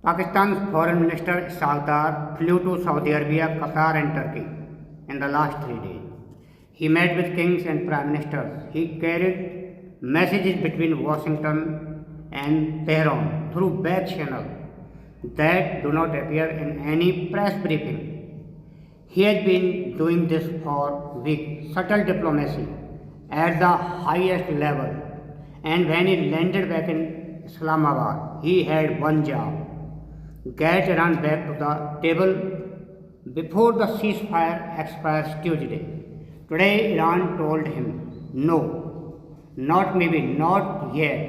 Pakistan's Foreign Minister Sardar flew to Saudi Arabia, Qatar, and Turkey in the last 3 days. He met with kings and prime ministers. He carried messages between Washington and Tehran through back channels that do not appear in any press briefing. He has been doing this for weeks, subtle diplomacy at the highest level, and when he landed back in Islamabad, he had one job: get Iran back to the table before the ceasefire expires Tuesday. Today, Iran told him, no, not maybe, not yet.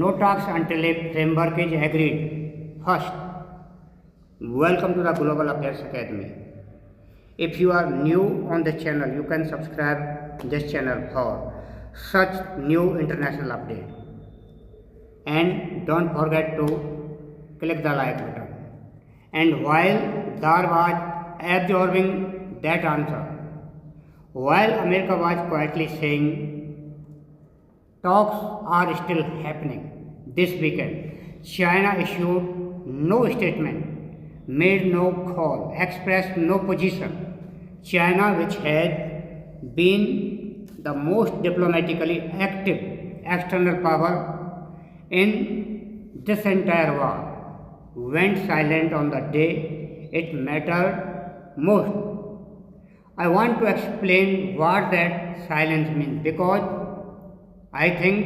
No talks until a framework is agreed. First, welcome to the Global Affairs Academy. If you are new on this channel, you can subscribe this channel for such new international updates. And don't forget to click the like button. And while Dar was absorbing that answer, while America was quietly saying talks are still happening this weekend, China issued no statement, made no call, expressed no position. China, which had been the most diplomatically active external power in this entire war, went silent on the day it mattered most. I want to explain what that silence means because I think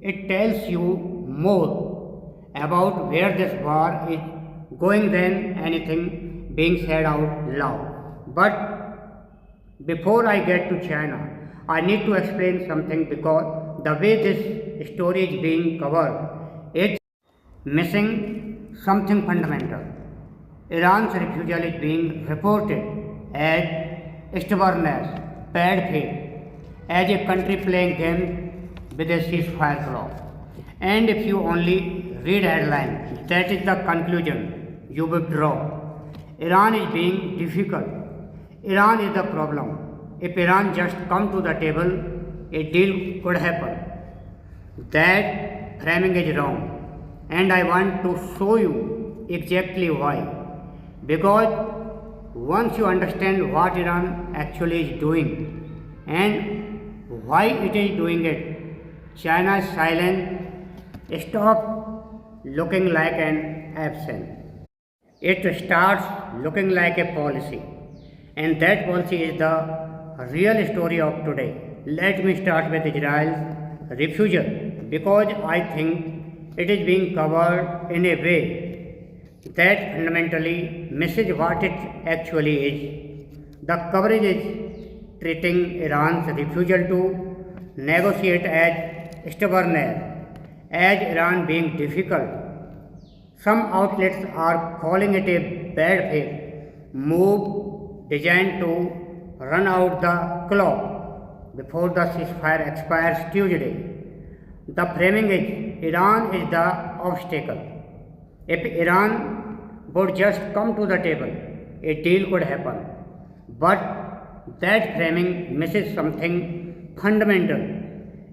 it tells you more about where this war is going than anything being said out loud. But before I get to China, I need to explain something because the way this story is being covered, it's missing something fundamental. Iran's refusal is being reported as stubbornness, bad faith, as a country playing games with a ceasefire clause. And if you only read headlines, that is the conclusion you will draw. Iran is being difficult. Iran is the problem. If Iran just come to the table, a deal could happen. That framing is wrong, and I want to show you exactly why. Because once you understand what Iran actually is doing and why it is doing it, China's silence stops looking like an absence. It starts looking like a policy, and that policy is the real story of today. Let me start with Israel's refusal because I think it is being covered in a way that fundamentally misses what it actually is. The coverage is treating Iran's refusal to negotiate as stubbornness, as Iran being difficult. Some outlets are calling it a bad faith move designed to run out the clock before the ceasefire expires Tuesday. The framing is Iran is the obstacle. If Iran would just come to the table, a deal could happen. But that framing misses something fundamental.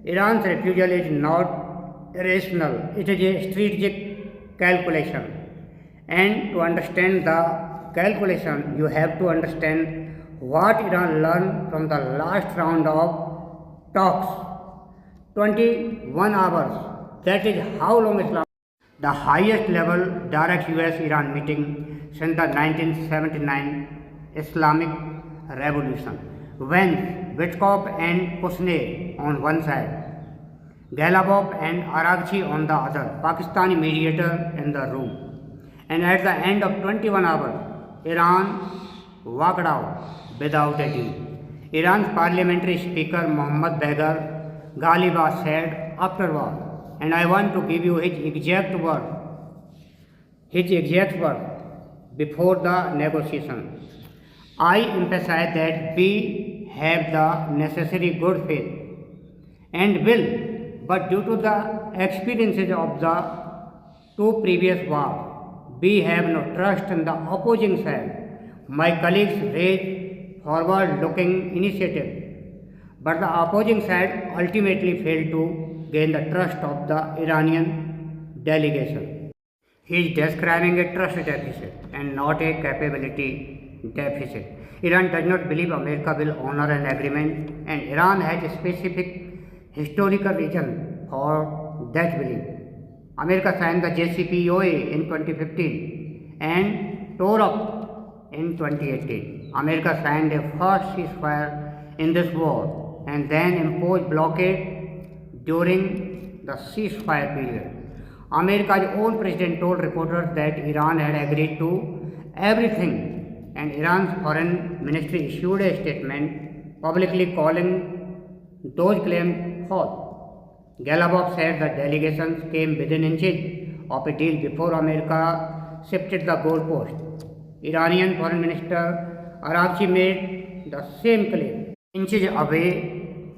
Iran's refusal is not irrational, it is a strategic calculation. And to understand the calculation, you have to understand what Iran learned from the last round of talks. 21 hours, that is how long Islam, the highest level direct US-Iran meeting since the 1979 Islamic Revolution, when Witkoff and Kusneh on one side, Galabov and Aragchi on the other, Pakistani mediator in the room. And at the end of 21 hours, Iran walked out without a deal. Iran's parliamentary speaker Mohammad Bagher Ghaliba said afterward, and I want to give you his exact word before the negotiation. I emphasize that we have the necessary good faith and will, but due to the experiences of the two previous wars, we have no trust in the opposing side. My colleagues raised forward-looking initiatives, but the opposing side ultimately failed to gain the trust of the Iranian delegation. He is describing a trust deficit and not a capability deficit. Iran does not believe America will honor an agreement, and Iran has a specific historical reason for that belief. America signed the JCPOA in 2015 and tore up in 2018. America signed a first ceasefire in this war and then imposed blockade during the ceasefire period. America's own president told reporters that Iran had agreed to everything, and Iran's foreign ministry issued a statement publicly calling those claims false. Galabov said the delegations came within inches of a deal before America shifted the goalpost. Iranian Foreign Minister Arabchi made the same claim inches away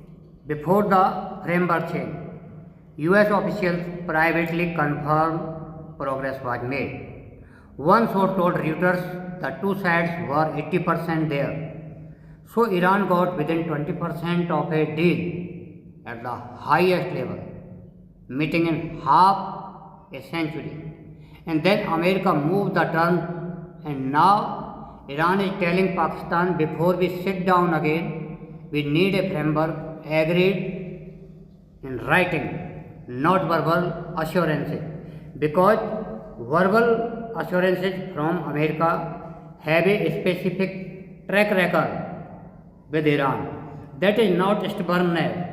before the framework change. US officials privately confirmed progress was made. One source told Reuters the two sides were 80% there. So Iran got within 20% of a deal at the highest level, meeting in half a century. And then America moved the turn, and now Iran is telling Pakistan, before we sit down again, we need a framework agreed in writing, not verbal assurances, because verbal assurances from America have a specific track record with Iran. That is not stubbornness.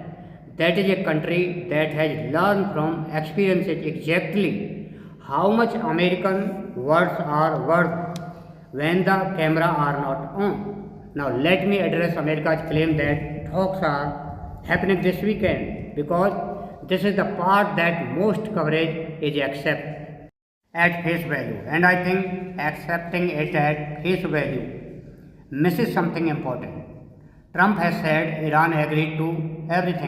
That is a country that has learned from experiences exactly how much American words are worth when the camera are not on. Now let me address America's claim that talks are happening this weekend, because this is the part that most coverage is accept at face value, and I think accepting it at face value misses something important. Trump has said Iran agreed to everything.